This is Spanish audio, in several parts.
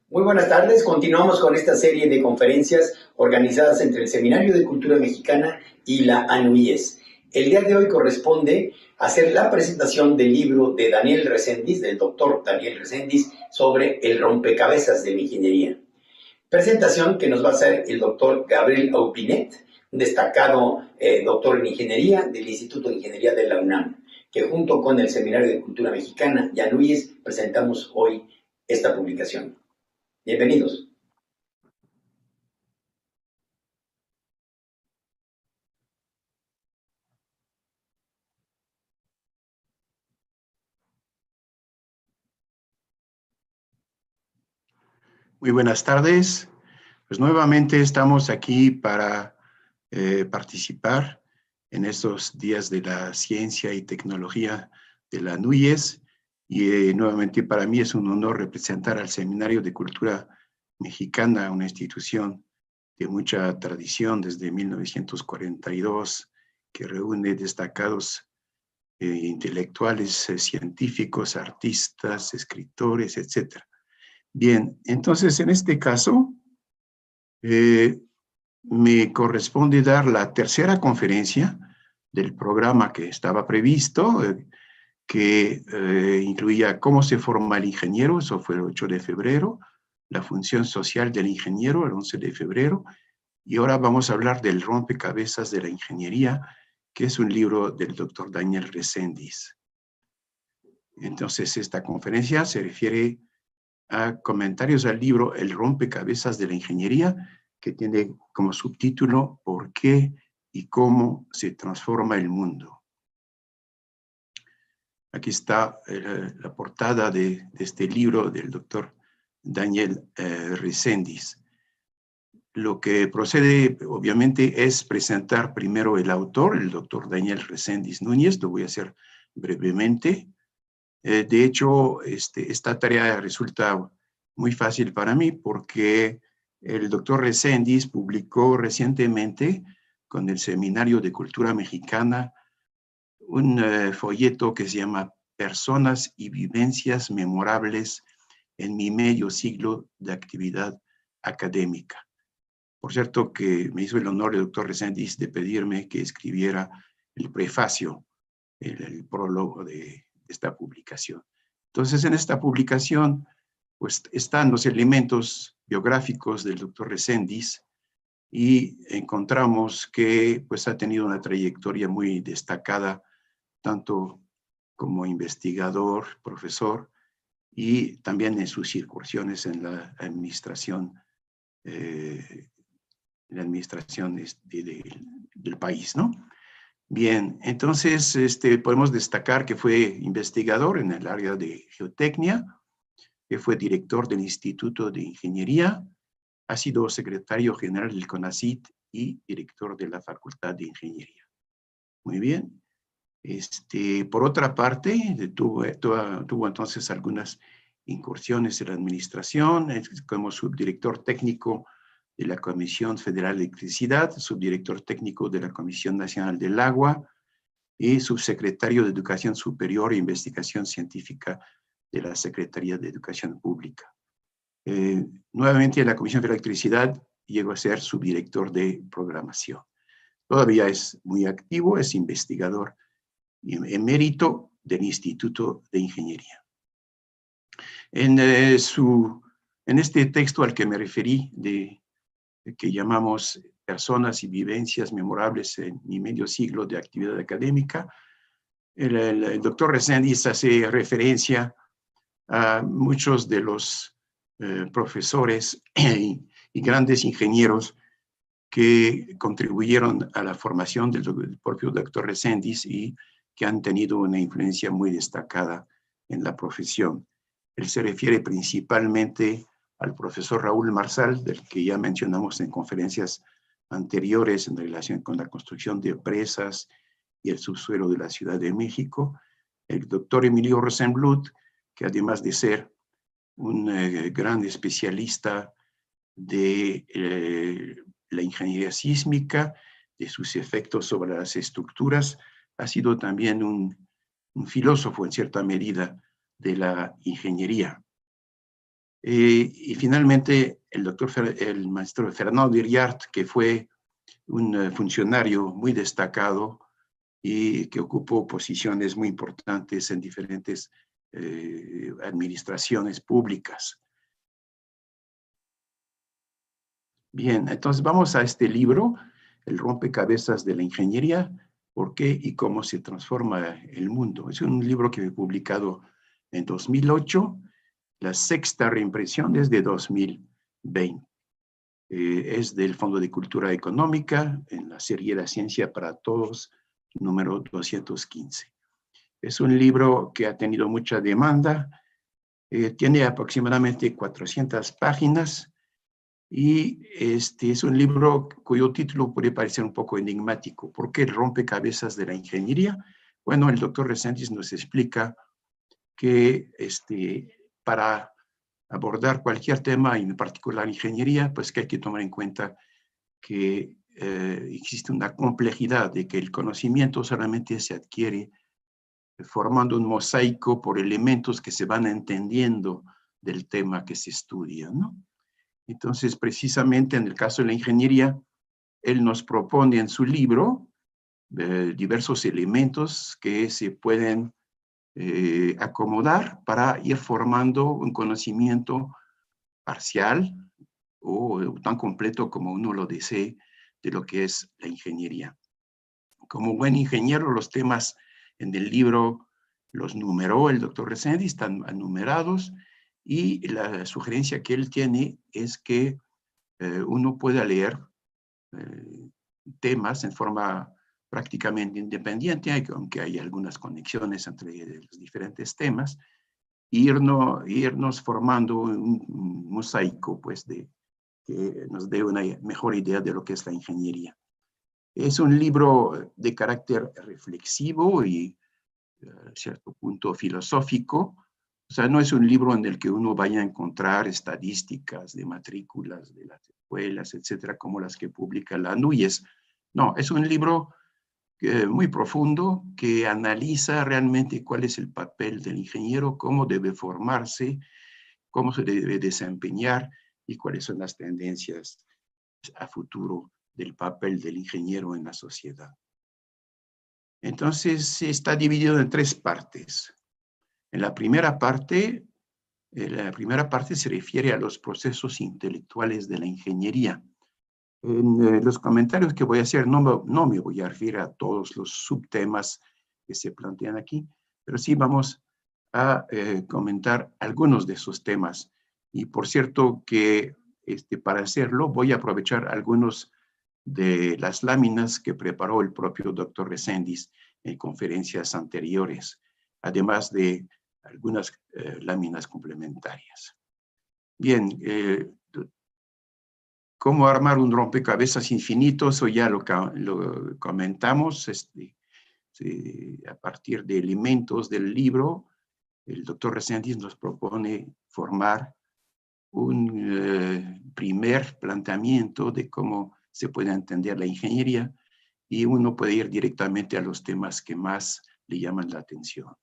Muy buenas tardes, continuamos con esta serie de conferencias organizadas entre el Seminario de Cultura Mexicana y la ANUYES. El día de hoy corresponde hacer la presentación del libro de Daniel Reséndiz, del doctor Daniel Reséndiz, sobre el rompecabezas de la ingeniería. Presentación que nos va a hacer el doctor Gabriel Aupinet, un destacado doctor en ingeniería del Instituto de Ingeniería de la UNAM, que junto con el Seminario de Cultura Mexicana y ANUYES presentamos hoy esta publicación. Bienvenidos. Muy buenas tardes. Pues nuevamente estamos aquí para participar en estos días de la ciencia y tecnología de la ANUYES. Y nuevamente para mí es un honor representar al Seminario de Cultura Mexicana, una institución de mucha tradición desde 1942, que reúne destacados intelectuales, científicos, artistas, escritores, etc. Bien, entonces en este caso me corresponde dar la tercera conferencia del programa que estaba previsto, que incluía cómo se forma el ingeniero, eso fue el 8 de febrero, la función social del ingeniero, el 11 de febrero, y ahora vamos a hablar del rompecabezas de la ingeniería, que es un libro del doctor Daniel Reséndiz. Entonces, esta conferencia se refiere a comentarios al libro El rompecabezas de la ingeniería, que tiene como subtítulo ¿Por qué y cómo se transforma el mundo? Aquí está la portada de este libro del doctor Daniel Reséndiz. Lo que procede, obviamente, es presentar primero el autor, el doctor Daniel Reséndiz Núñez. Lo voy a hacer brevemente. De hecho, esta tarea resulta muy fácil para mí porque el doctor Reséndiz publicó recientemente con el Seminario de Cultura Mexicana un folleto que se llama Personas y Vivencias Memorables en mi medio siglo de actividad académica. Por cierto que me hizo el honor el doctor Reséndiz de pedirme que escribiera el prefacio, el prólogo de esta publicación. Entonces, en esta publicación, pues, están los elementos biográficos del doctor Reséndiz y encontramos que, pues, ha tenido una trayectoria muy destacada, tanto como investigador, profesor, y también en sus incursiones en la administración del país, ¿no? Bien, entonces podemos destacar que fue investigador en el área de geotecnia, que fue director del Instituto de Ingeniería, ha sido secretario general del CONACYT y director de la Facultad de Ingeniería. Muy bien. Por otra parte, tuvo entonces algunas incursiones en la administración, como subdirector técnico de la Comisión Federal de Electricidad, subdirector técnico de la Comisión Nacional del Agua y subsecretario de Educación Superior e Investigación Científica de la Secretaría de Educación Pública. Nuevamente en la Comisión de Electricidad llegó a ser subdirector de programación. Todavía es muy activo, es investigador emérito del Instituto de Ingeniería. En este texto al que me referí, que llamamos Personas y Vivencias Memorables en mi medio siglo de actividad académica, el doctor Reséndiz hace referencia a muchos de los profesores y grandes ingenieros que contribuyeron a la formación del propio doctor Reséndiz y que han tenido una influencia muy destacada en la profesión. Él se refiere principalmente al profesor Raúl Marsal, del que ya mencionamos en conferencias anteriores en relación con la construcción de presas y el subsuelo de la Ciudad de México, el doctor Emilio Rosenbluth, que además de ser un gran especialista de la ingeniería sísmica, de sus efectos sobre las estructuras, ha sido también un filósofo en cierta medida de la ingeniería. Y finalmente, el maestro Fernando Iriart, que fue un funcionario muy destacado y que ocupó posiciones muy importantes en diferentes administraciones públicas. Bien, entonces vamos a este libro, El rompecabezas de la ingeniería, ¿por qué y cómo se transforma el mundo? Es un libro que he publicado en 2008, la sexta reimpresión es de 2020. Es del Fondo de Cultura Económica, en la serie La Ciencia para Todos, número 215. Es un libro que ha tenido mucha demanda, tiene aproximadamente 400 páginas, y es un libro cuyo título puede parecer un poco enigmático. ¿Por qué el rompecabezas de la ingeniería? Bueno, el doctor Reséndiz nos explica que para abordar cualquier tema, en particular ingeniería, pues que hay que tomar en cuenta que existe una complejidad de que el conocimiento solamente se adquiere formando un mosaico por elementos que se van entendiendo del tema que se estudia, ¿no? Entonces, precisamente en el caso de la ingeniería, él nos propone en su libro diversos elementos que se pueden acomodar para ir formando un conocimiento parcial o tan completo como uno lo desee de lo que es la ingeniería. Como buen ingeniero, los temas en el libro los numeró el doctor Reséndiz, están numerados, y la sugerencia que él tiene es que uno pueda leer temas en forma prácticamente independiente, aunque hay algunas conexiones entre los diferentes temas, irnos formando un mosaico, pues, que nos dé una mejor idea de lo que es la ingeniería. Es un libro de carácter reflexivo y a cierto punto filosófico. O sea, no es un libro en el que uno vaya a encontrar estadísticas de matrículas de las escuelas, etcétera, como las que publica la ANUYES. No, es un libro muy profundo que analiza realmente cuál es el papel del ingeniero, cómo debe formarse, cómo se debe desempeñar y cuáles son las tendencias a futuro del papel del ingeniero en la sociedad. Entonces, está dividido en tres partes. En la primera parte se refiere a los procesos intelectuales de la ingeniería. En los comentarios que voy a hacer no me voy a referir a todos los subtemas que se plantean aquí, pero sí vamos a comentar algunos de esos temas. Y por cierto que para hacerlo voy a aprovechar algunos de las láminas que preparó el propio doctor Reséndiz en conferencias anteriores, además de algunas láminas complementarias. Bien, ¿cómo armar un rompecabezas infinito? Eso ya lo comentamos a partir de elementos del libro. El doctor Reséndiz nos propone formar un primer planteamiento de cómo se puede entender la ingeniería, y uno puede ir directamente a los temas que más le llaman la atención.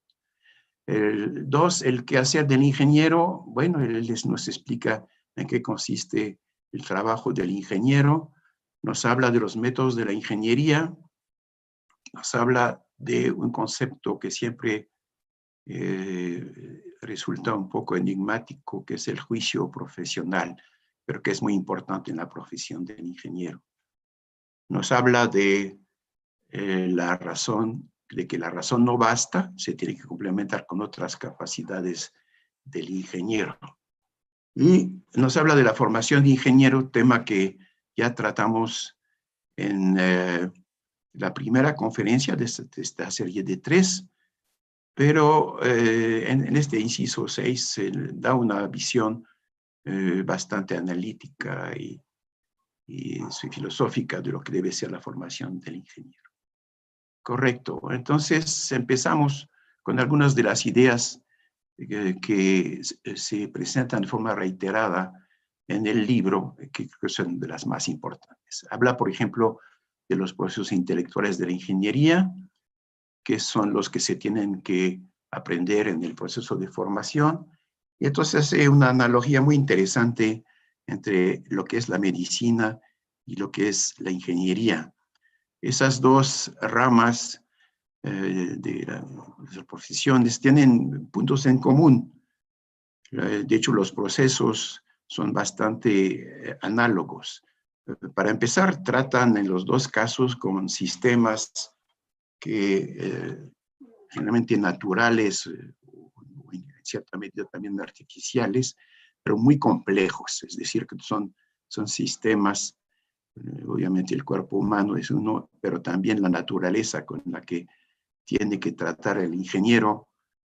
El quehacer del ingeniero, bueno, él nos explica en qué consiste el trabajo del ingeniero, nos habla de los métodos de la ingeniería, nos habla de un concepto que siempre resulta un poco enigmático, que es el juicio profesional, pero que es muy importante en la profesión del ingeniero. Nos habla de que la razón no basta, se tiene que complementar con otras capacidades del ingeniero. Y nos habla de la formación de ingeniero, tema que ya tratamos en la primera conferencia de esta serie de 3, pero en este inciso 6 se da una visión bastante analítica y filosófica de lo que debe ser la formación del ingeniero. Correcto. Entonces empezamos con algunas de las ideas que se presentan de forma reiterada en el libro, que creo que son de las más importantes. Habla, por ejemplo, de los procesos intelectuales de la ingeniería, que son los que se tienen que aprender en el proceso de formación, Y entonces hace una analogía muy interesante entre lo que es la medicina y lo que es la ingeniería. Esas dos ramas de las profesiones tienen puntos en común. De hecho, los procesos son bastante análogos. Para empezar, tratan en los dos casos con sistemas que generalmente naturales, o en cierta medida también artificiales, pero muy complejos, es decir, que son sistemas, obviamente el cuerpo humano es uno, pero también la naturaleza con la que tiene que tratar el ingeniero,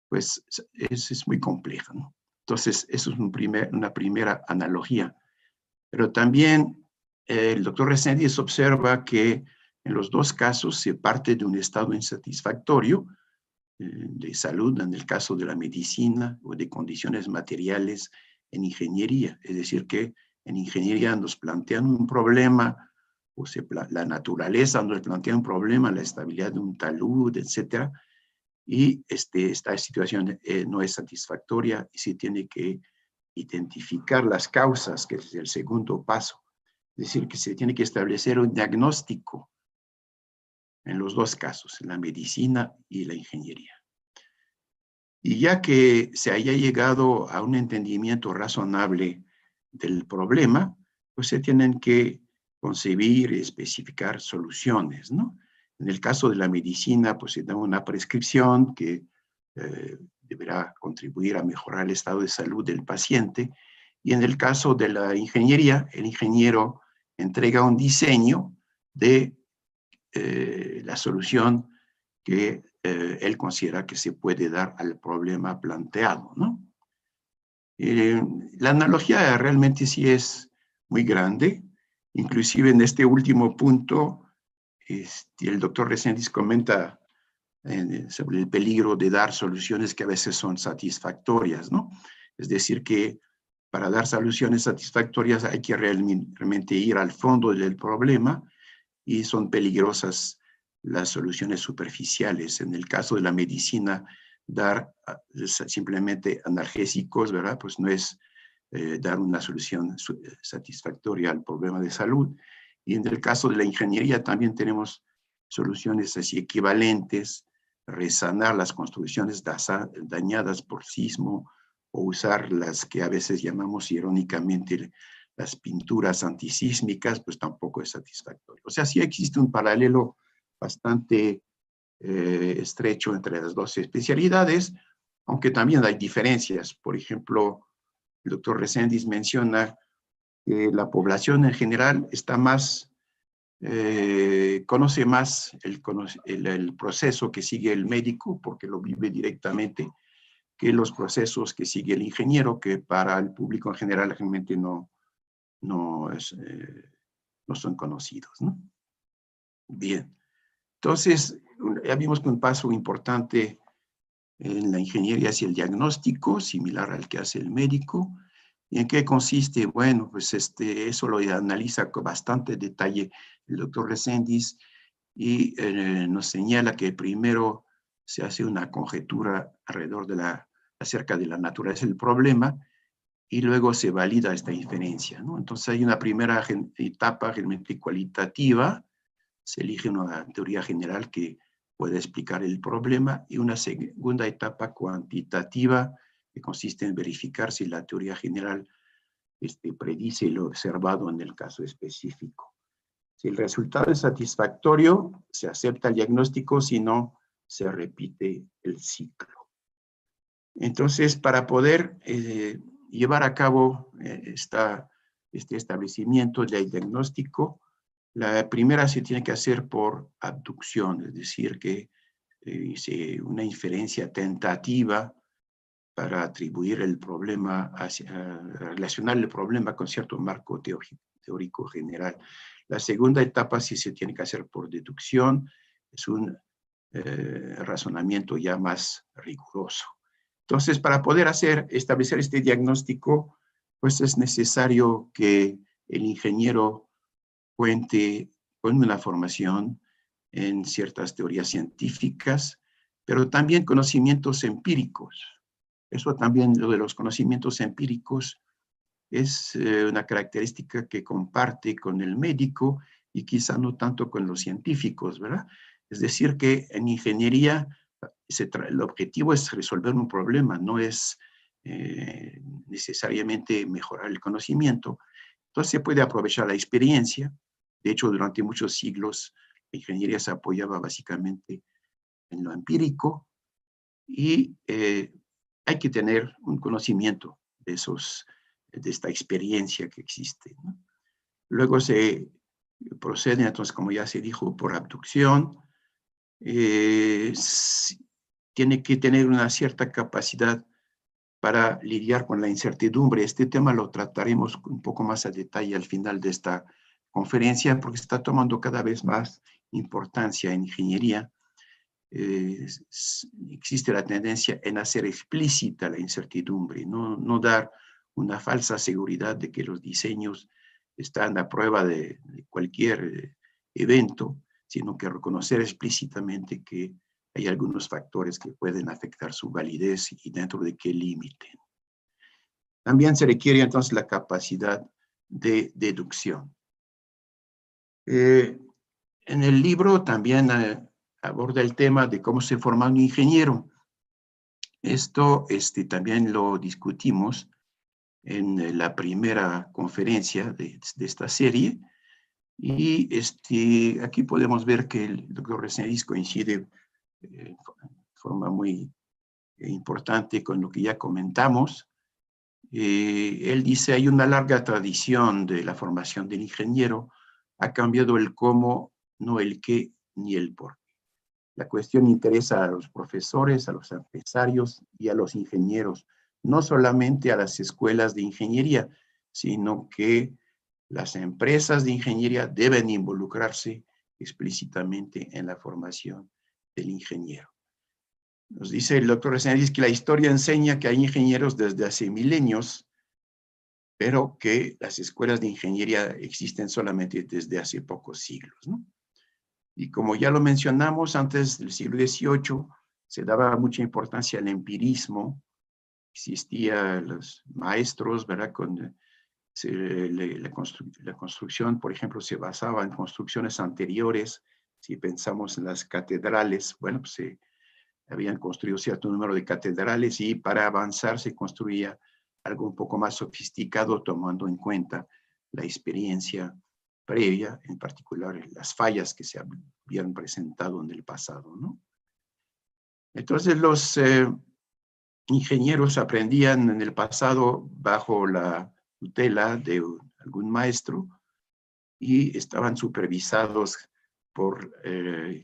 pues es muy compleja, ¿no? Entonces, eso es una primera analogía. Pero también el doctor Reséndiz observa que en los dos casos se parte de un estado insatisfactorio de salud, en el caso de la medicina, o de condiciones materiales en ingeniería. Es decir, que en ingeniería nos plantean un problema, o la naturaleza nos plantea un problema, la estabilidad de un talud, etcétera, y esta situación no es satisfactoria y se tiene que identificar las causas, que es el segundo paso. Es decir, que se tiene que establecer un diagnóstico en los dos casos, en la medicina y la ingeniería. Y ya que se haya llegado a un entendimiento razonable del problema, pues se tienen que concebir y especificar soluciones, ¿no? En el caso de la medicina, pues se da una prescripción que deberá contribuir a mejorar el estado de salud del paciente. Y en el caso de la ingeniería, el ingeniero entrega un diseño de la solución que él considera que se puede dar al problema planteado, ¿no? La analogía realmente sí es muy grande, inclusive en este último punto, el doctor Reséndiz comenta sobre el peligro de dar soluciones que a veces son satisfactorias, ¿no? Es decir, que para dar soluciones satisfactorias hay que realmente ir al fondo del problema y son peligrosas las soluciones superficiales. En el caso de la medicina, dar simplemente analgésicos, ¿verdad? Pues no es dar una solución satisfactoria al problema de salud. Y en el caso de la ingeniería también tenemos soluciones así equivalentes, resanar las construcciones dañadas por sismo o usar las que a veces llamamos irónicamente las pinturas antisísmicas, pues tampoco es satisfactorio. O sea, sí existe un paralelo bastante estrecho entre las dos especialidades, aunque también hay diferencias. Por ejemplo, el doctor Reséndiz menciona que la población en general está más, conoce más el proceso que sigue el médico, porque lo vive directamente, que los procesos que sigue el ingeniero, que para el público en general realmente no son conocidos, ¿no? Bien, entonces ya vimos que un paso importante en la ingeniería es el diagnóstico, similar al que hace el médico. ¿Y en qué consiste? Bueno, pues eso lo analiza con bastante detalle el doctor Reséndiz y nos señala que primero se hace una conjetura acerca de la naturaleza del problema y luego se valida esta inferencia, ¿no? Entonces hay una primera etapa realmente cualitativa, se elige una teoría general que puede explicar el problema y una segunda etapa cuantitativa que consiste en verificar si la teoría general predice lo observado en el caso específico. Si el resultado es satisfactorio, se acepta el diagnóstico, si no, se repite el ciclo. Entonces, para poder llevar a cabo este establecimiento del diagnóstico, la primera se tiene que hacer por abducción, es decir, que hice una inferencia tentativa para atribuir el problema, relacionar el problema con cierto marco teórico general. La segunda etapa sí se tiene que hacer por deducción, es un razonamiento ya más riguroso. Entonces, para poder establecer este diagnóstico, pues es necesario que el ingeniero cuente con una formación en ciertas teorías científicas, pero también conocimientos empíricos. Eso también, lo de los conocimientos empíricos, es una característica que comparte con el médico y quizá no tanto con los científicos, ¿verdad? Es decir, que en ingeniería el objetivo es resolver un problema, no es necesariamente mejorar el conocimiento. Entonces se puede aprovechar la experiencia. De hecho, durante muchos siglos, la ingeniería se apoyaba básicamente en lo empírico y hay que tener un conocimiento de esta experiencia que existe, ¿no? Luego se procede, entonces, como ya se dijo, por abducción. Tiene que tener una cierta capacidad para lidiar con la incertidumbre. Este tema lo trataremos un poco más a detalle al final de esta conferencia, porque está tomando cada vez más importancia en ingeniería. Existe la tendencia en hacer explícita la incertidumbre, no dar una falsa seguridad de que los diseños están a prueba de cualquier evento, sino que reconocer explícitamente que hay algunos factores que pueden afectar su validez y dentro de qué límite. También se requiere entonces la capacidad de deducción. En el libro también aborda el tema de cómo se forma un ingeniero. Esto también lo discutimos en la primera conferencia de esta serie. Y aquí podemos ver que el doctor Reséndiz coincide de forma muy importante con lo que ya comentamos. Él dice, hay una larga tradición de la formación del ingeniero, ha cambiado el cómo, no el qué ni el por qué. La cuestión interesa a los profesores, a los empresarios y a los ingenieros, no solamente a las escuelas de ingeniería, sino que las empresas de ingeniería deben involucrarse explícitamente en la formación del ingeniero. Nos dice el doctor Reséndiz que la historia enseña que hay ingenieros desde hace milenios, pero que las escuelas de ingeniería existen solamente desde hace pocos siglos, ¿no? Y como ya lo mencionamos, antes del siglo XVIII se daba mucha importancia al empirismo. Existían los maestros, ¿verdad? La construcción, por ejemplo, se basaba en construcciones anteriores. Si pensamos en las catedrales, bueno, pues se habían construido cierto número de catedrales y para avanzar se construía algo un poco más sofisticado, tomando en cuenta la experiencia previa, en particular las fallas que se habían presentado en el pasado, ¿no? Entonces los ingenieros aprendían en el pasado bajo la tutela de algún maestro y estaban supervisados por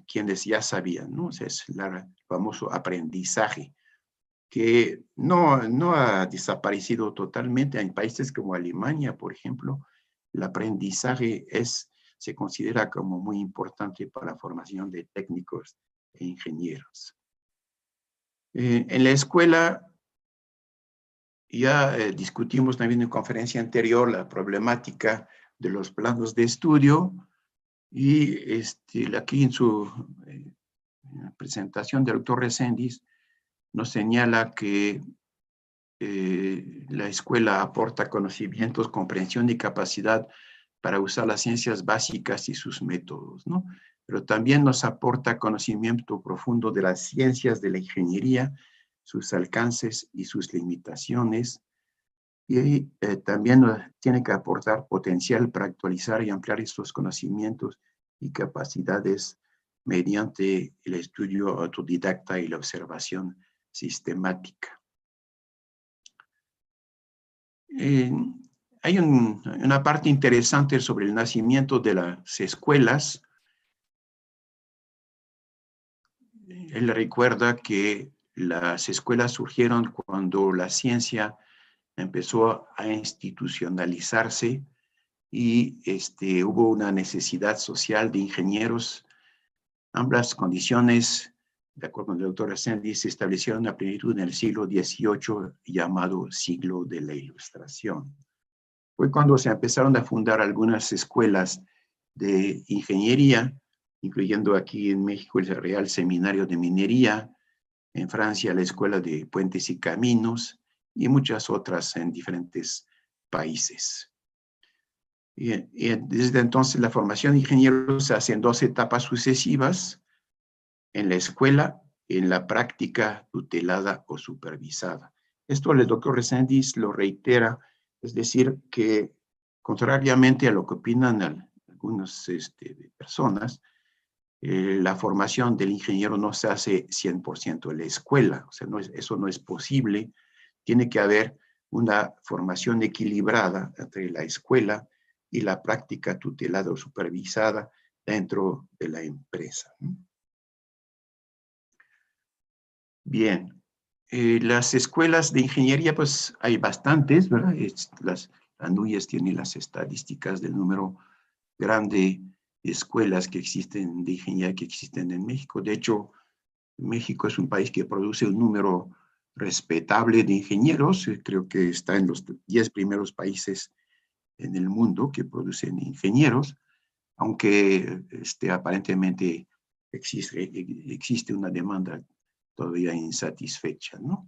quienes ya sabían, ¿no? O sea, es el famoso aprendizaje, que no ha desaparecido totalmente. En países como Alemania, por ejemplo, el aprendizaje se considera como muy importante para la formación de técnicos e ingenieros. En la escuela, ya discutimos también en conferencia anterior la problemática de los planos de estudio y aquí en su presentación del doctor Reséndiz nos señala que la escuela aporta conocimientos, comprensión y capacidad para usar las ciencias básicas y sus métodos, ¿no? Pero también nos aporta conocimiento profundo de las ciencias de la ingeniería, sus alcances y sus limitaciones. Y también nos tiene que aportar potencial para actualizar y ampliar estos conocimientos y capacidades mediante el estudio autodidacta y la observación sistemática. Hay una parte interesante sobre el nacimiento de las escuelas. Él recuerda que las escuelas surgieron cuando la ciencia empezó a institucionalizarse y hubo una necesidad social de ingenieros. Ambas condiciones, de acuerdo con el doctor Reséndiz, se establecieron a plenitud en el siglo XVIII, llamado siglo de la Ilustración. Fue cuando se empezaron a fundar algunas escuelas de ingeniería, incluyendo aquí en México el Real Seminario de Minería, en Francia la Escuela de Puentes y Caminos, y muchas otras en diferentes países. Y desde entonces la formación de ingenieros se hace en 2 etapas sucesivas, en la escuela, en la práctica tutelada o supervisada. Esto el doctor Reséndiz lo reitera, es decir, que contrariamente a lo que opinan algunas personas, la formación del ingeniero no se hace 100% en la escuela, o sea, eso no es posible. Tiene que haber una formación equilibrada entre la escuela y la práctica tutelada o supervisada dentro de la empresa. Bien, las escuelas de ingeniería, pues hay bastantes, ¿verdad? Las ANUYES tienen las estadísticas del número grande de escuelas que existen de ingeniería que existen en México. De hecho, México es un país que produce un número respetable de ingenieros. Creo que está en los 10 primeros países en el mundo que producen ingenieros, aunque aparentemente existe una demanda todavía insatisfecha, ¿no?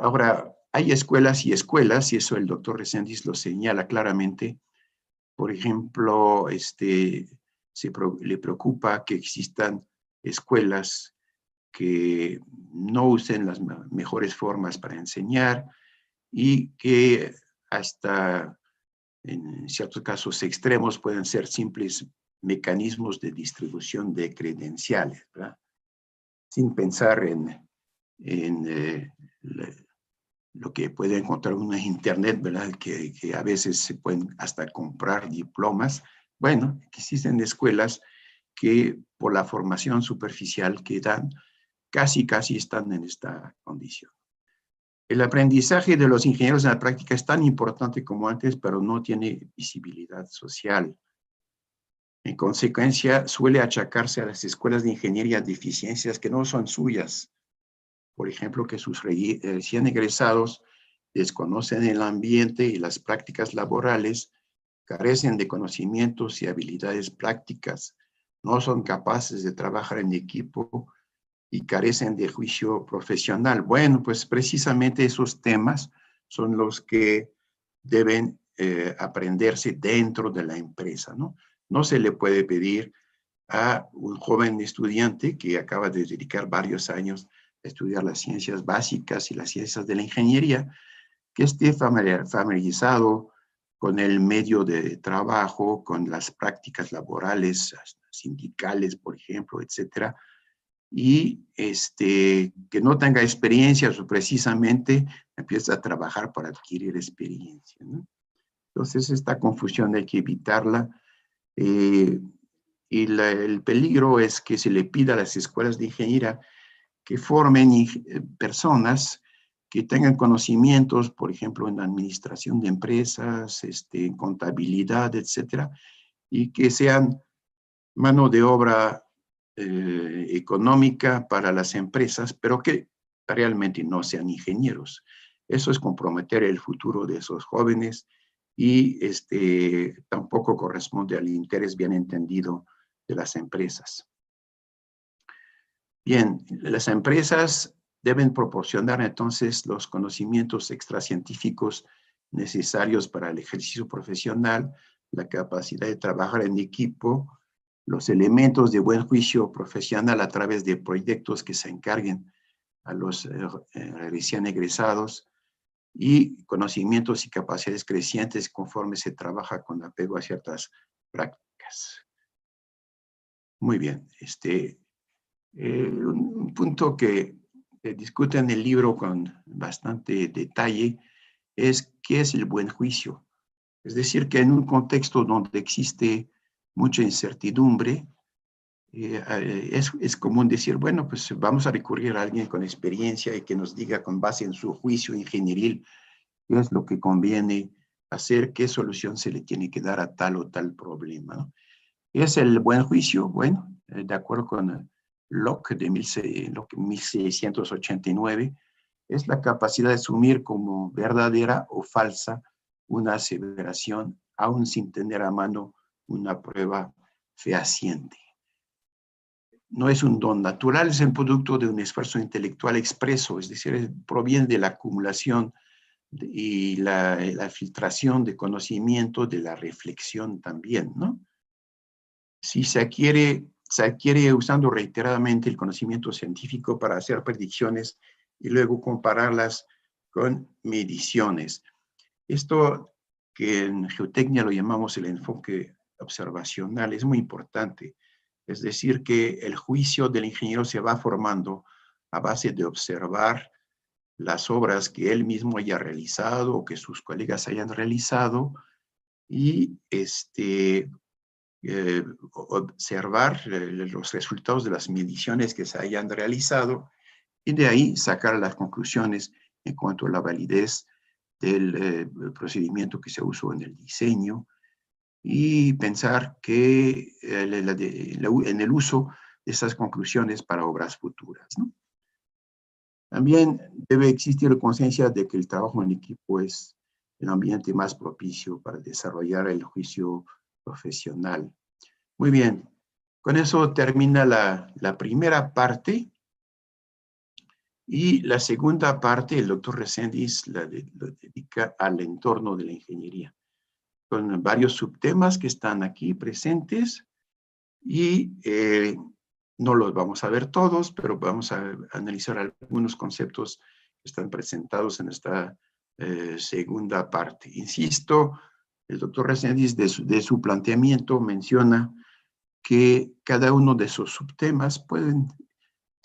Ahora, hay escuelas y escuelas, y eso el doctor Reséndiz lo señala claramente. Por ejemplo, le preocupa que existan escuelas que no usen las mejores formas para enseñar y que hasta en ciertos casos extremos pueden ser simples mecanismos de distribución de credenciales, ¿verdad? Sin pensar en lo que puede encontrar uno en internet, ¿verdad? Que a veces se pueden hasta comprar diplomas. Bueno, existen escuelas que por la formación superficial que dan, casi están en esta condición. El aprendizaje de los ingenieros en la práctica es tan importante como antes, pero no tiene visibilidad social. En consecuencia, suele achacarse a las escuelas de ingeniería deficiencias que no son suyas. Por ejemplo, que sus recién egresados desconocen el ambiente y las prácticas laborales, carecen de conocimientos y habilidades prácticas, no son capaces de trabajar en equipo y carecen de juicio profesional. Bueno, pues precisamente esos temas son los que deben aprenderse dentro de la empresa, ¿no? No se le puede pedir a un joven estudiante que acaba de dedicar varios años a estudiar las ciencias básicas y las ciencias de la ingeniería, que esté familiarizado con el medio de trabajo, con las prácticas laborales, sindicales, por ejemplo, etcétera, y que no tenga experiencia o precisamente empieza a trabajar para adquirir experiencia, ¿no? Entonces, esta confusión hay que evitarla. Y el peligro es que se le pida a las escuelas de ingeniería que formen personas que tengan conocimientos, por ejemplo, en administración de empresas, en contabilidad, etcétera, y que sean mano de obra económica para las empresas, pero que realmente no sean ingenieros. Eso es comprometer el futuro de esos jóvenes y tampoco corresponde al interés bien entendido de las empresas. Bien, las empresas deben proporcionar entonces los conocimientos extracientíficos necesarios para el ejercicio profesional, la capacidad de trabajar en equipo, los elementos de buen juicio profesional a través de proyectos que se encarguen a los recién egresados y conocimientos y capacidades crecientes conforme se trabaja con apego a ciertas prácticas. Muy bien, un punto que discute en el libro con bastante detalle es qué es el buen juicio. Es decir, que en un contexto donde existe mucha incertidumbre, es común decir, bueno, pues vamos a recurrir a alguien con experiencia y que nos diga con base en su juicio ingenieril qué es lo que conviene hacer, qué solución se le tiene que dar a tal o tal problema, ¿no? ¿Es el buen juicio? Bueno, de acuerdo con Locke de 1689, es la capacidad de asumir como verdadera o falsa una aseveración, aún sin tener a mano una prueba fehaciente. no es un don natural, es el producto de un esfuerzo intelectual expreso, es decir, proviene de la acumulación y la filtración de conocimiento, de la reflexión también, ¿no? Si se adquiere usando reiteradamente el conocimiento científico para hacer predicciones y luego compararlas con mediciones. Esto que en geotecnia lo llamamos el enfoque observacional es muy importante. Es decir, que el juicio del ingeniero se va formando a base de observar las obras que él mismo haya realizado o que sus colegas hayan realizado y observar los resultados de las mediciones que se hayan realizado y de ahí sacar las conclusiones en cuanto a la validez del procedimiento que se usó en el diseño y pensar que en el uso de esas conclusiones para obras futuras, ¿no? También debe existir conciencia de que el trabajo en equipo es el ambiente más propicio para desarrollar el juicio profesional. Muy bien, con eso termina la primera parte. Y la segunda parte, el doctor Reséndiz lo dedica al entorno de la ingeniería, con varios subtemas que están aquí presentes y no los vamos a ver todos, pero vamos a analizar algunos conceptos que están presentados en esta segunda parte. Insisto, el doctor Reséndiz de su planteamiento menciona que cada uno de esos subtemas pueden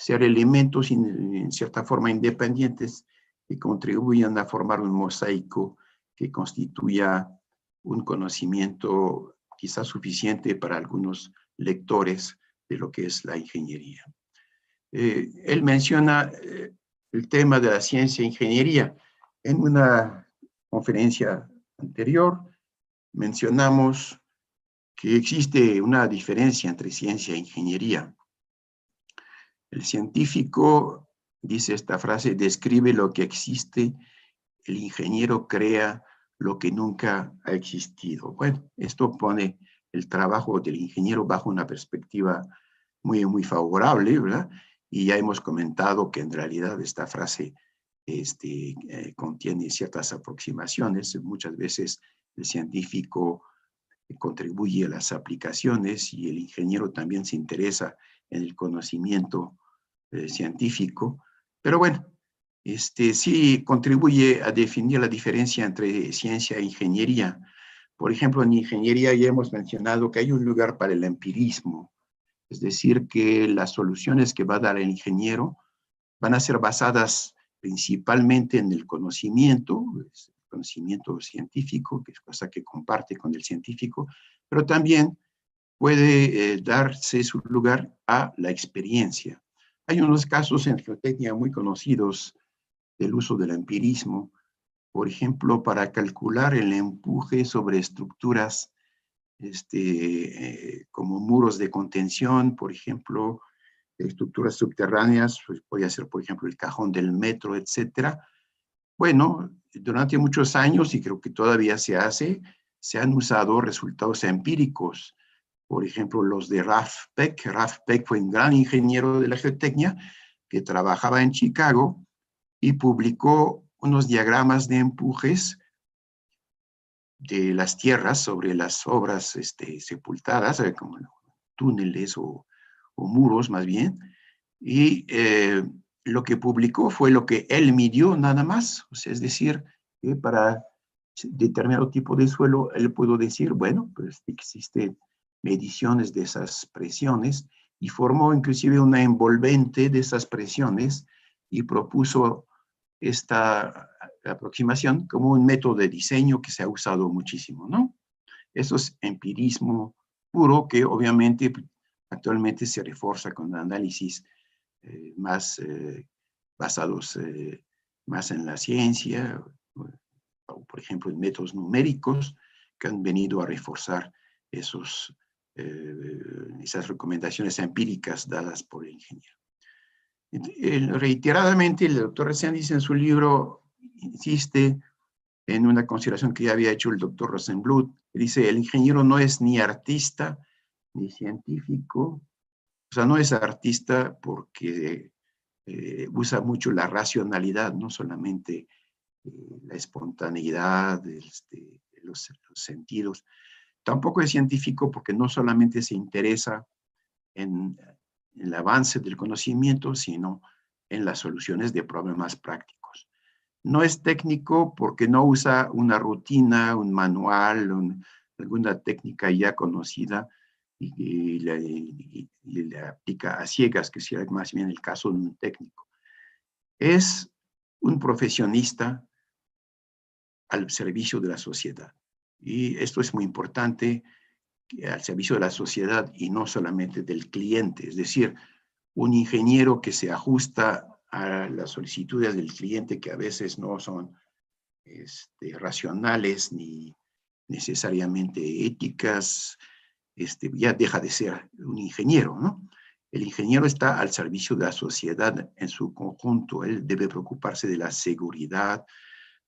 ser elementos en cierta forma independientes que contribuyan a formar un mosaico que constituya un conocimiento quizás suficiente para algunos lectores de lo que es la ingeniería. Él menciona el tema de la ciencia e ingeniería. En una conferencia anterior mencionamos que existe una diferencia entre ciencia e ingeniería. El científico, dice esta frase, describe lo que existe, el ingeniero crea lo que nunca ha existido. Bueno, esto pone el trabajo del ingeniero bajo una perspectiva muy, muy favorable, ¿verdad? Y ya hemos comentado que en realidad esta frase contiene ciertas aproximaciones. Muchas veces el científico contribuye a las aplicaciones y el ingeniero también se interesa en el conocimiento científico, pero bueno, sí contribuye a definir la diferencia entre ciencia e ingeniería. Por ejemplo, en ingeniería ya hemos mencionado que hay un lugar para el empirismo, es decir, que las soluciones que va a dar el ingeniero van a ser basadas principalmente en el conocimiento científico, que es cosa que comparte con el científico, pero también puede darse su lugar a la experiencia. Hay unos casos en geotecnia muy conocidos del uso del empirismo, por ejemplo, para calcular el empuje sobre estructuras como muros de contención, por ejemplo, estructuras subterráneas, pues podría ser, por ejemplo, el cajón del metro, etcétera. Bueno, durante muchos años, y creo que todavía se hace, se han usado resultados empíricos. Por ejemplo, los de Ralph Peck. Ralph Peck fue un gran ingeniero de la geotecnia que trabajaba en Chicago y publicó unos diagramas de empujes de las tierras sobre las obras sepultadas, como túneles o muros más bien, y lo que publicó fue lo que él midió nada más, o sea, es decir, que para determinado tipo de suelo, él pudo decir, bueno, pues existen mediciones de esas presiones y formó inclusive una envolvente de esas presiones y propuso esta aproximación como un método de diseño que se ha usado muchísimo, ¿no? Eso es empirismo puro que obviamente actualmente se refuerza con análisis más basados más en la ciencia, o por ejemplo en métodos numéricos que han venido a reforzar esas recomendaciones empíricas dadas por el ingeniero. Reiteradamente, el doctor Reséndiz en su libro insiste en una consideración que ya había hecho el doctor Rosenbluth, que dice, el ingeniero no es ni artista ni científico, O sea, no es artista porque usa mucho la racionalidad, no solamente la espontaneidad, los sentidos. Tampoco es científico porque no solamente se interesa en el avance del conocimiento, sino en las soluciones de problemas prácticos. No es técnico porque no usa una rutina, un manual, alguna técnica ya conocida y le aplica a ciegas, que sería más bien el caso de un técnico. Es un profesionista al servicio de la sociedad. Y esto es muy importante, al servicio de la sociedad y no solamente del cliente. Es decir, un ingeniero que se ajusta a las solicitudes del cliente, que a veces no son racionales ni necesariamente éticas, ya deja de ser un ingeniero, ¿no? El ingeniero está al servicio de la sociedad en su conjunto. Él debe preocuparse de la seguridad,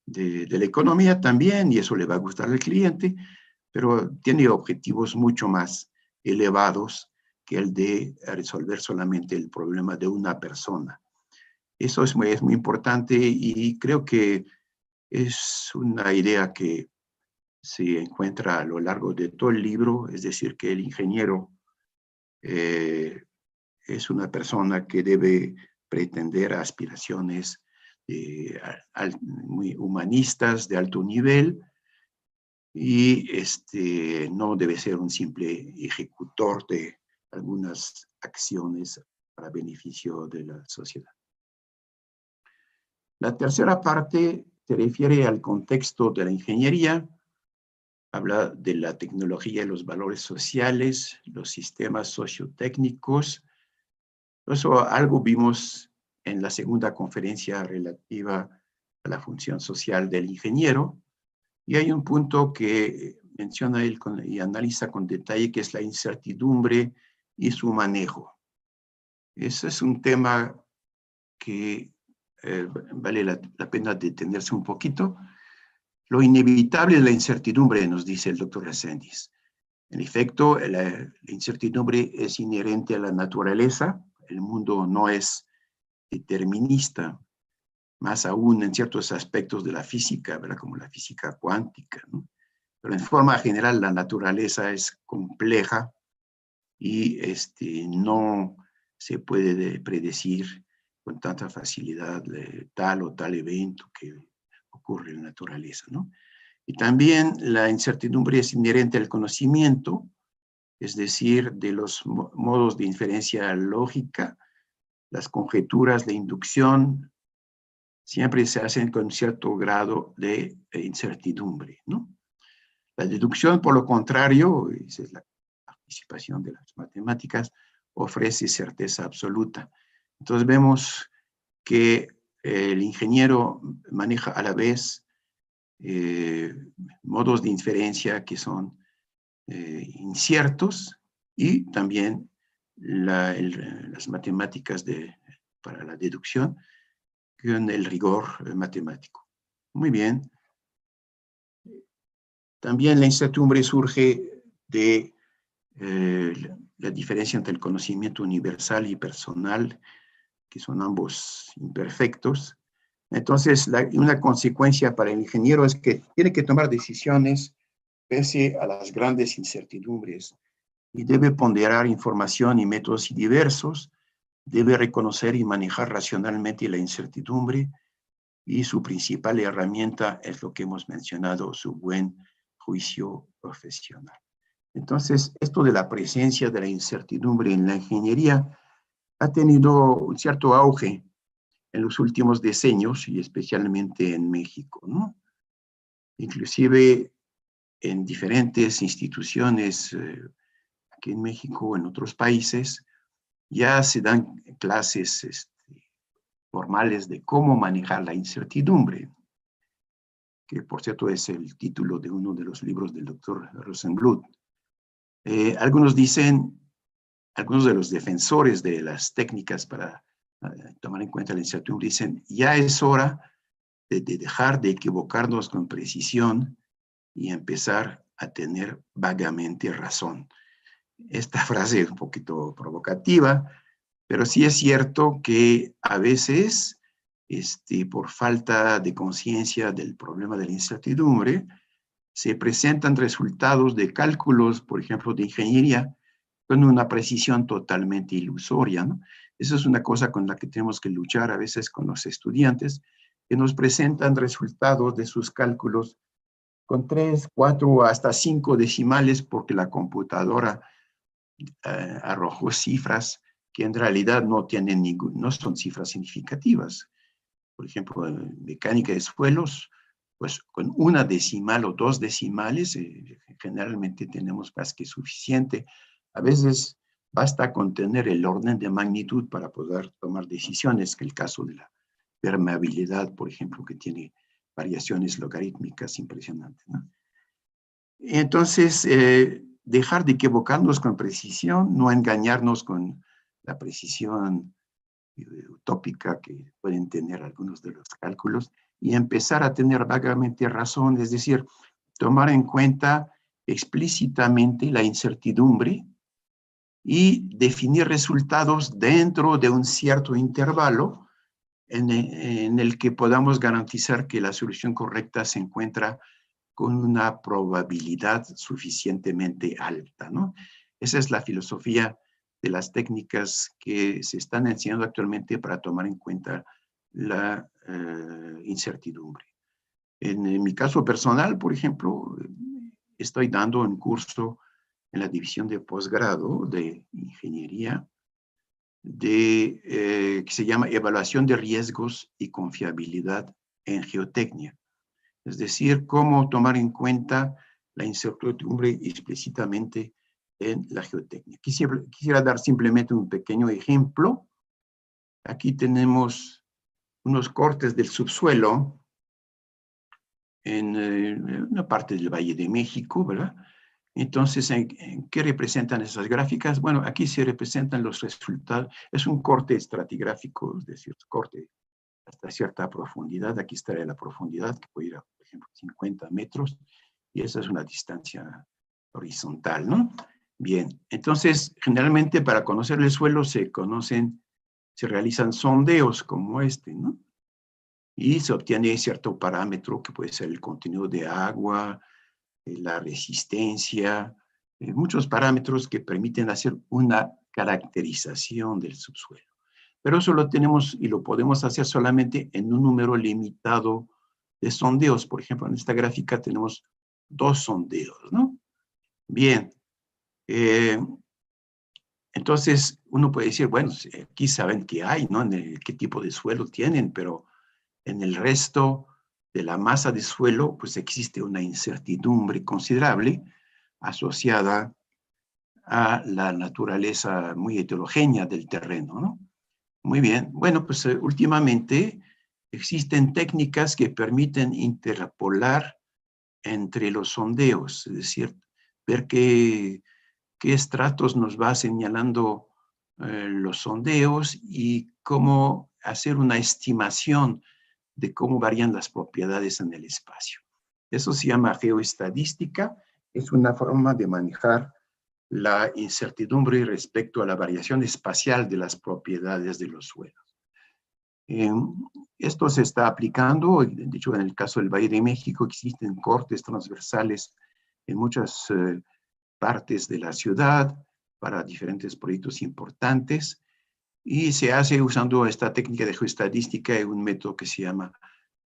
de la economía también, y eso le va a gustar al cliente, pero tiene objetivos mucho más elevados que el de resolver solamente el problema de una persona. Eso es muy importante y creo que es una idea que se encuentra a lo largo de todo el libro, es decir, que el ingeniero es una persona que debe pretender a aspiraciones muy humanistas de alto nivel y no debe ser un simple ejecutor de algunas acciones para beneficio de la sociedad. La tercera parte se refiere al contexto de la ingeniería, habla de la tecnología y los valores sociales, los sistemas sociotécnicos. Eso algo vimos en la segunda conferencia relativa a la función social del ingeniero. Y hay un punto que menciona él y analiza con detalle, que es la incertidumbre y su manejo. Ese es un tema que vale la pena detenerse un poquito. Lo inevitable es la incertidumbre, nos dice el doctor Reséndiz. En efecto, la incertidumbre es inherente a la naturaleza. El mundo no es determinista, más aún en ciertos aspectos de la física, ¿verdad? Como la física cuántica, ¿no? Pero en forma general la naturaleza es compleja y no se puede predecir con tanta facilidad tal o tal evento que ocurre en la naturaleza, ¿no? Y también la incertidumbre es inherente al conocimiento, es decir, de los modos de inferencia lógica, las conjeturas de inducción, siempre se hacen con cierto grado de incertidumbre, ¿no? La deducción, por lo contrario, esa es la participación de las matemáticas, ofrece certeza absoluta. Entonces vemos que el ingeniero maneja a la vez modos de inferencia que son inciertos y también las matemáticas para la deducción con el rigor matemático. Muy bien. También la incertidumbre surge de la diferencia entre el conocimiento universal y personal, que son ambos imperfectos. Entonces, una consecuencia para el ingeniero es que tiene que tomar decisiones pese a las grandes incertidumbres y debe ponderar información y métodos diversos, debe reconocer y manejar racionalmente la incertidumbre y su principal herramienta es lo que hemos mencionado, su buen juicio profesional. Entonces, esto de la presencia de la incertidumbre en la ingeniería ha tenido un cierto auge en los últimos decenios y especialmente en México, ¿no? Inclusive en diferentes instituciones aquí en México o en otros países ya se dan clases formales de cómo manejar la incertidumbre, que por cierto es el título de uno de los libros del doctor Rosenbluth. Algunos de los defensores de las técnicas para tomar en cuenta la incertidumbre dicen, ya es hora de dejar de equivocarnos con precisión y empezar a tener vagamente razón. Esta frase es un poquito provocativa, pero sí es cierto que a veces, por falta de conciencia del problema de la incertidumbre, se presentan resultados de cálculos, por ejemplo, de ingeniería, con una precisión totalmente ilusoria, ¿no? Esa es una cosa con la que tenemos que luchar a veces con los estudiantes, que nos presentan resultados de sus cálculos con 3, 4, hasta 5 decimales, porque la computadora arrojó cifras que en realidad no tienen no son cifras significativas. Por ejemplo, en mecánica de suelos, pues con una decimal o 2 decimales, generalmente tenemos más que suficiente. A veces basta con tener el orden de magnitud para poder tomar decisiones, que el caso de la permeabilidad, por ejemplo, que tiene variaciones logarítmicas impresionantes, ¿no? Entonces, dejar de equivocarnos con precisión, no engañarnos con la precisión utópica que pueden tener algunos de los cálculos y empezar a tener vagamente razón, es decir, tomar en cuenta explícitamente la incertidumbre y definir resultados dentro de un cierto intervalo en el que podamos garantizar que la solución correcta se encuentra con una probabilidad suficientemente alta, ¿no? Esa es la filosofía de las técnicas que se están enseñando actualmente para tomar en cuenta la incertidumbre. En mi caso personal, por ejemplo, estoy dando un curso en la división de posgrado de ingeniería que se llama Evaluación de Riesgos y Confiabilidad en Geotecnia. Es decir, cómo tomar en cuenta la incertidumbre explícitamente en la geotecnia. Quisiera dar simplemente un pequeño ejemplo. Aquí tenemos unos cortes del subsuelo en una parte del Valle de México, ¿verdad? Entonces, ¿en qué representan esas gráficas? Bueno, aquí se representan los resultados. Es un corte estratigráfico, es decir, corte hasta cierta profundidad. Aquí está la profundidad, que puede ir a, por ejemplo, 50 metros, y esa es una distancia horizontal, ¿no? Bien, entonces, generalmente para conocer el suelo se realizan sondeos como este, ¿no? Y se obtiene cierto parámetro que puede ser el contenido de agua, la resistencia, muchos parámetros que permiten hacer una caracterización del subsuelo. Pero eso lo tenemos y lo podemos hacer solamente en un número limitado de sondeos. Por ejemplo, en esta gráfica tenemos 2 sondeos, ¿no? Bien. Entonces, uno puede decir, bueno, aquí saben qué hay, ¿no? Qué tipo de suelo tienen, pero en el resto de la masa de suelo, pues existe una incertidumbre considerable asociada a la naturaleza muy heterogénea del terreno, ¿no? Muy bien. Bueno, pues últimamente existen técnicas que permiten interpolar entre los sondeos, es decir, ver qué estratos nos va señalando los sondeos y cómo hacer una estimación de cómo varían las propiedades en el espacio. Eso se llama geoestadística, es una forma de manejar la incertidumbre respecto a la variación espacial de las propiedades de los suelos. Esto se está aplicando, de hecho en el caso del Valle de México existen cortes transversales en muchas partes de la ciudad para diferentes proyectos importantes y se hace usando esta técnica de geoestadística y un método que se llama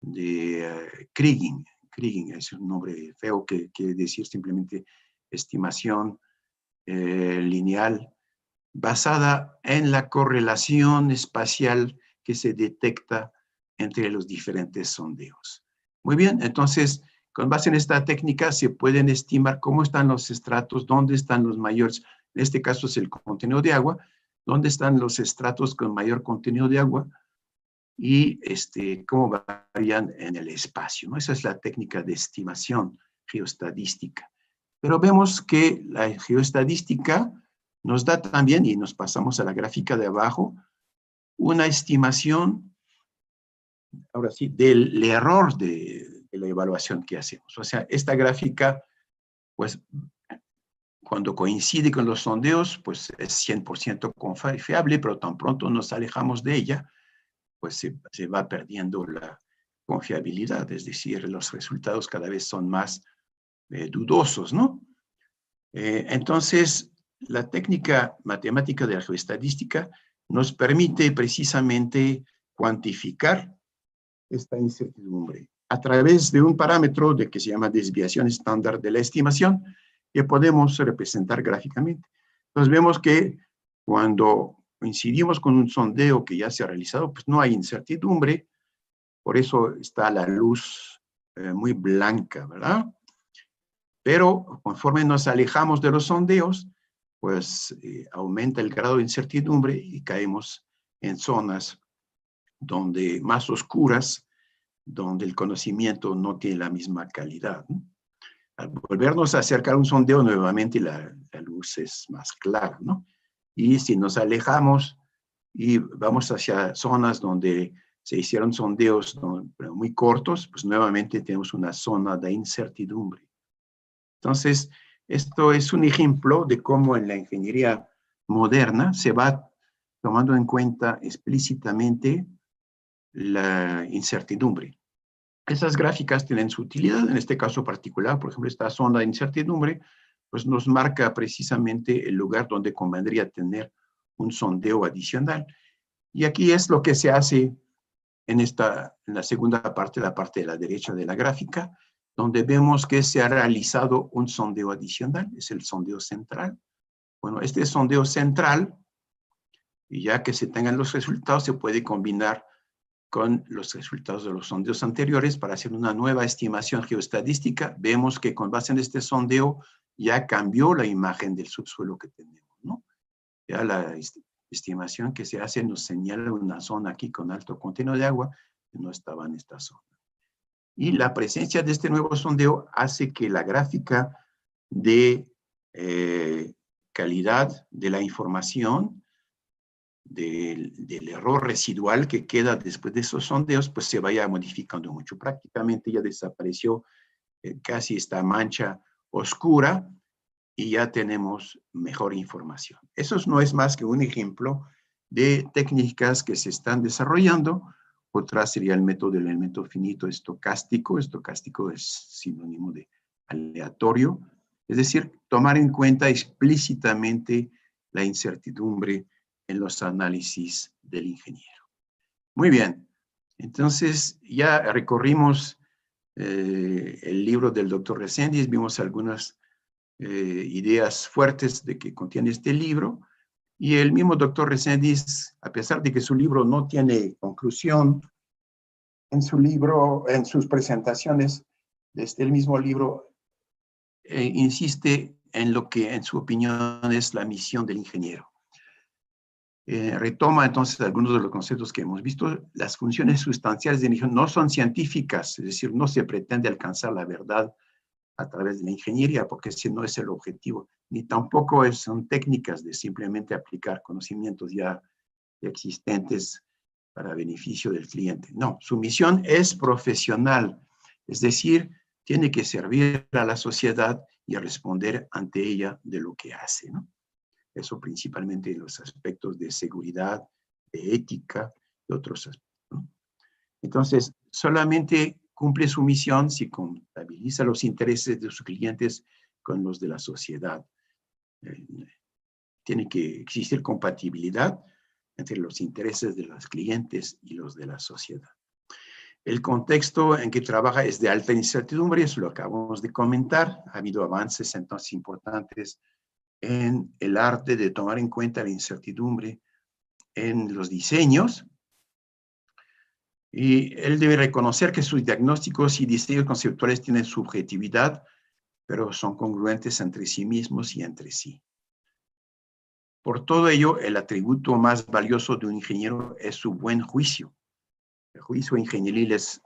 de Kriging. Kriging es un nombre feo que quiere decir simplemente estimación lineal basada en la correlación espacial que se detecta entre los diferentes sondeos. Muy bien, entonces, con base en esta técnica se pueden estimar cómo están los estratos, dónde están los mayores, en este caso es el contenido de agua, dónde están los estratos con mayor contenido de agua y cómo varían en el espacio, ¿no? Esa es la técnica de estimación geoestadística. Pero vemos que la geoestadística nos da también, y nos pasamos a la gráfica de abajo, una estimación, ahora sí, del error de la evaluación que hacemos. O sea, esta gráfica, pues, Cuando coincide con los sondeos, pues es 100% confiable, pero tan pronto nos alejamos de ella, pues se va perdiendo la confiabilidad, es decir, los resultados cada vez son más dudosos, ¿no? Entonces, la técnica matemática de la geoestadística nos permite precisamente cuantificar esta incertidumbre a través de un parámetro que se llama desviación estándar de la estimación, que podemos representar gráficamente. Entonces vemos que cuando coincidimos con un sondeo que ya se ha realizado, pues no hay incertidumbre, por eso está la luz muy blanca, ¿verdad? Pero conforme nos alejamos de los sondeos, pues aumenta el grado de incertidumbre y caemos en zonas donde más oscuras, donde el conocimiento no tiene la misma calidad, ¿no? Al volvernos a acercar a un sondeo, nuevamente la luz es más clara, ¿no? Y si nos alejamos y vamos hacia zonas donde se hicieron sondeos muy cortos, pues nuevamente tenemos una zona de incertidumbre. Entonces, esto es un ejemplo de cómo en la ingeniería moderna se va tomando en cuenta explícitamente la incertidumbre. Esas gráficas tienen su utilidad, en este caso particular, por ejemplo, esta zona de incertidumbre, pues nos marca precisamente el lugar donde convendría tener un sondeo adicional. Y aquí es lo que se hace en la segunda parte, la parte de la derecha de la gráfica, donde vemos que se ha realizado un sondeo adicional, es el sondeo central. Bueno, este sondeo central, y ya que se tengan los resultados, se puede combinar con los resultados de los sondeos anteriores para hacer una nueva estimación geoestadística. Vemos que con base en este sondeo ya cambió la imagen del subsuelo que tenemos, ¿no? Ya la estimación que se hace nos señala una zona aquí con alto contenido de agua que no estaba en esta zona. Y la presencia de este nuevo sondeo hace que la gráfica de calidad de la información del error residual que queda después de esos sondeos, pues se vaya modificando mucho. Prácticamente ya desapareció casi esta mancha oscura y ya tenemos mejor información. Eso no es más que un ejemplo de técnicas que se están desarrollando. Otra sería el método del elemento finito estocástico. Estocástico es sinónimo de aleatorio. Es decir, tomar en cuenta explícitamente la incertidumbre en los análisis del ingeniero. Muy bien, entonces ya recorrimos el libro del doctor Reséndiz, vimos algunas ideas fuertes de que contiene este libro, y el mismo doctor Reséndiz, a pesar de que su libro no tiene conclusión, en su libro, en sus presentaciones de este mismo libro, insiste en lo que en su opinión es la misión del ingeniero. Retoma entonces algunos de los conceptos que hemos visto. Las funciones sustanciales de la ingeniería no son científicas, es decir, no se pretende alcanzar la verdad a través de la ingeniería, porque ese no es el objetivo, ni tampoco son técnicas de simplemente aplicar conocimientos ya existentes para beneficio del cliente. No, su misión es profesional, es decir, tiene que servir a la sociedad y responder ante ella de lo que hace, ¿no? Eso principalmente en los aspectos de seguridad, de ética y otros aspectos, ¿no? Entonces, solamente cumple su misión si compatibiliza los intereses de sus clientes con los de la sociedad. Tiene que existir compatibilidad entre los intereses de los clientes y los de la sociedad. El contexto en que trabaja es de alta incertidumbre, eso lo acabamos de comentar. Ha habido avances entonces importantes en el arte de tomar en cuenta la incertidumbre en los diseños. Y él debe reconocer que sus diagnósticos y diseños conceptuales tienen subjetividad, pero son congruentes entre sí mismos y entre sí. Por todo ello, el atributo más valioso de un ingeniero es su buen juicio. El juicio ingenieril es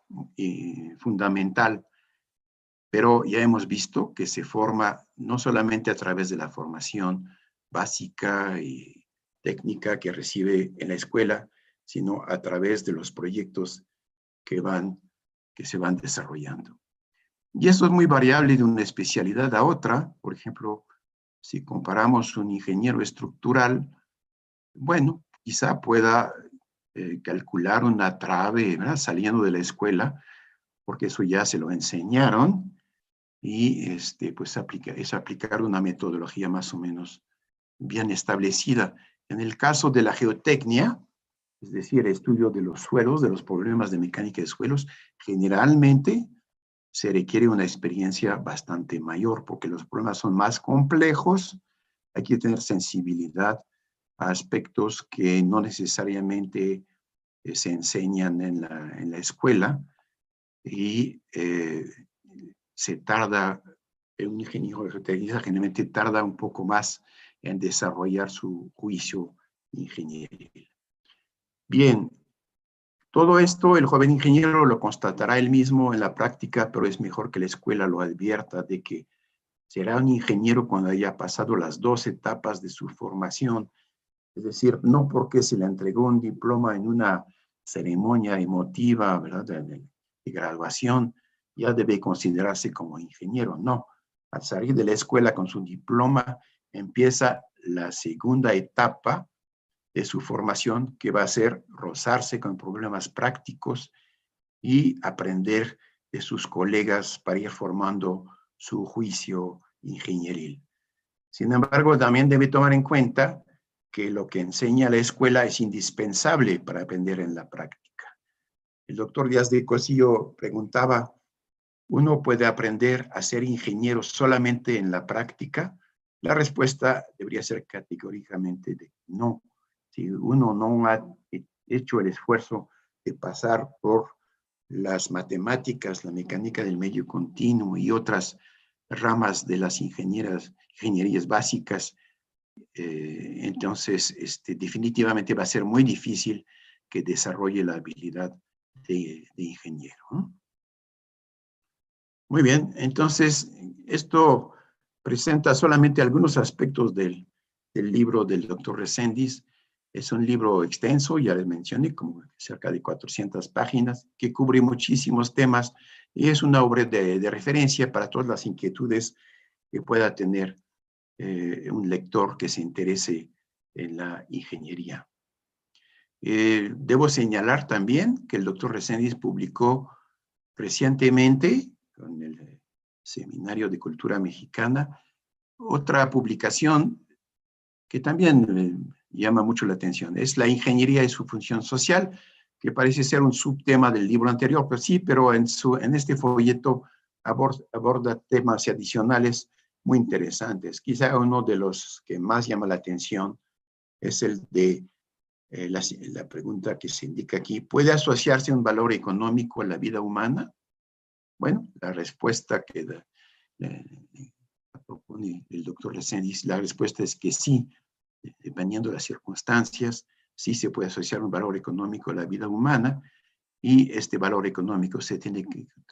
fundamental, pero ya hemos visto que se forma no solamente a través de la formación básica y técnica que recibe en la escuela, sino a través de los proyectos que se van desarrollando. Y eso es muy variable de una especialidad a otra. Por ejemplo, Si comparamos un ingeniero estructural, bueno, quizá pueda calcular una trave, ¿verdad?, saliendo de la escuela, porque eso ya se lo enseñaron, y pues es aplicar una metodología más o menos bien establecida. En el caso de la geotecnia, es decir, el estudio de los suelos, de los problemas de mecánica de suelos, generalmente se requiere una experiencia bastante mayor, porque los problemas son más complejos, hay que tener sensibilidad a aspectos que no necesariamente se enseñan en la escuela, y se tarda, un ingeniero de geotecnia generalmente tarda un poco más en desarrollar su juicio ingenieril. Bien, todo esto el joven ingeniero lo constatará él mismo en la práctica, pero es mejor que la escuela lo advierta de que será un ingeniero cuando haya pasado las 2 etapas de su formación. Es decir, no porque se le entregó un diploma en una ceremonia emotiva, ¿verdad?, de graduación, ya debe considerarse como ingeniero. No, al salir de la escuela con su diploma, empieza la segunda etapa de su formación, que va a ser rozarse con problemas prácticos y aprender de sus colegas para ir formando su juicio ingenieril. Sin embargo, también debe tomar en cuenta que lo que enseña la escuela es indispensable para aprender en la práctica. El doctor Díaz de Cosillo preguntaba, ¿uno puede aprender a ser ingeniero solamente en la práctica? La respuesta debería ser categóricamente de no. Si uno no ha hecho el esfuerzo de pasar por las matemáticas, la mecánica del medio continuo y otras ramas de las ingenierías básicas, entonces definitivamente va a ser muy difícil que desarrolle la habilidad de ingeniero, ¿no? Muy bien, entonces esto presenta solamente algunos aspectos del libro del doctor Reséndiz. Es un libro extenso, ya les mencioné, como cerca de 400 páginas, que cubre muchísimos temas y es una obra de referencia para todas las inquietudes que pueda tener un lector que se interese en la ingeniería. Debo señalar también que el doctor Reséndiz publicó recientemente, con el Seminario de Cultura Mexicana, otra publicación que también llama mucho la atención. Es la ingeniería y su función social, que parece ser un subtema del libro anterior, pues sí, pero en este folleto aborda temas adicionales muy interesantes. Quizá uno de los que más llama la atención es el de la pregunta que se indica aquí: ¿puede asociarse un valor económico a la vida humana? Bueno, la respuesta que propone el doctor Reséndiz, la respuesta es que sí, dependiendo de las circunstancias, sí se puede asociar un valor económico a la vida humana, y este valor económico se tiene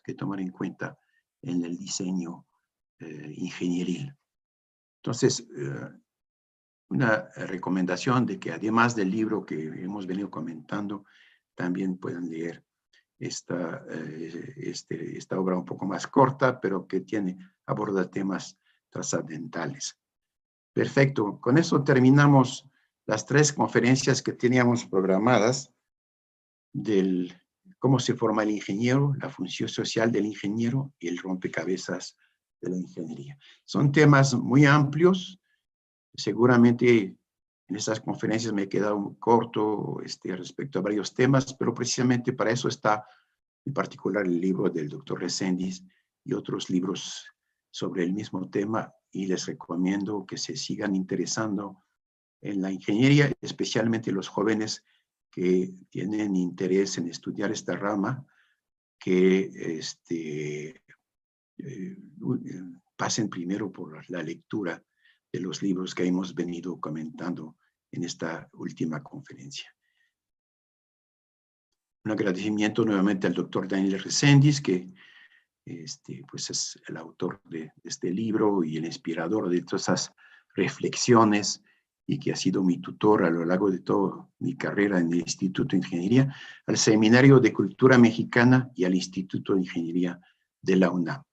que tomar en cuenta en el diseño ingenieril. Entonces, una recomendación de que además del libro que hemos venido comentando, también puedan leer esta obra un poco más corta, pero que aborda temas trascendentales. Perfecto, con eso terminamos las 3 conferencias que teníamos programadas del cómo se forma el ingeniero, la función social del ingeniero y el rompecabezas de la ingeniería. Son temas muy amplios, seguramente en estas conferencias me he quedado corto respecto a varios temas, pero precisamente para eso está en particular el libro del doctor Reséndiz y otros libros sobre el mismo tema, y les recomiendo que se sigan interesando en la ingeniería, especialmente los jóvenes que tienen interés en estudiar esta rama, que pasen primero por la lectura de los libros que hemos venido comentando en esta última conferencia. Un agradecimiento nuevamente al doctor Daniel Reséndiz, que pues es el autor de este libro y el inspirador de todas esas reflexiones, y que ha sido mi tutor a lo largo de toda mi carrera en el Instituto de Ingeniería, al Seminario de Cultura Mexicana y al Instituto de Ingeniería de la UNAM.